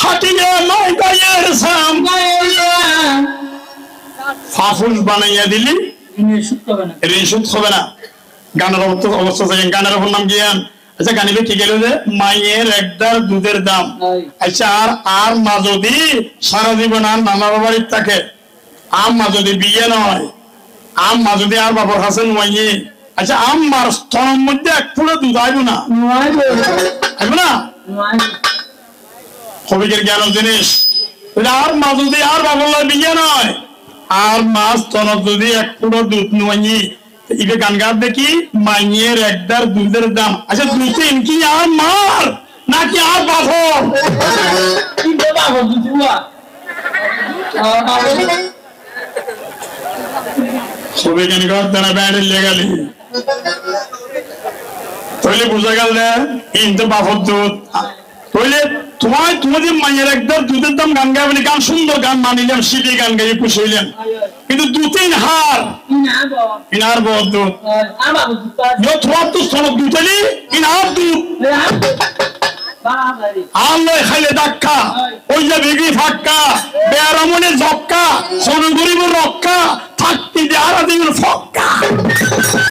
হাটিয়ে নয় গায়ের সাম ফাফুল বানাইয়া দিলি ঋণ শোধ হবে না। গানের অবস্থা গানের ওপর নাম জ্ঞান। আচ্ছা গানিবে কি গেল যে মায়ের একদার দুধের দাম। আচ্ছা আর মা যদি সারা জীবন আর নানা বাড়ির থাকে, আম মা যদি বিয়ে নয়, আম মা যদি আর বাবার কাছে নোয়াইয়ে, আচ্ছা আম মার স্তনের মধ্যে এক ফুলে দুধ আইব না, আইব না? কবিকের জ্ঞান জিনিস। আর মা যদি আর বাবার বিয়ে নয়, আর মা স্তন যদি এক ফুলো দুধ নোয়াইয়ে, ইবে গান গান দেখি মাইয়ের একদার দুধের দাম। আচ্ছা দুধেন কি আর মার নাকি আর বাঘর? সবে গান গান তারা ব্যান্ড লেগালি তইলে বুঝা গেল না কিন্তু বাঘর দুধ। তইলে তোমাদের মাইয়ের একদার দুধের দাম গান গাইবেন, গান সুন্দর গান মানিলাম, সিটি গান গাইয়ে খুশি হইলেন, কিন্তু দুতিন হার ইনার বহুত দুধ তোমার তো সনক দুধেলি ইনার দুধ আল্লাহ খাইলে ধাক্কা, ওই যে বিগি ফাক্কা বেয়ারামনে ঝক্কা, সোন গরিবের রক্ষা থাকতে যে আর দিন ফক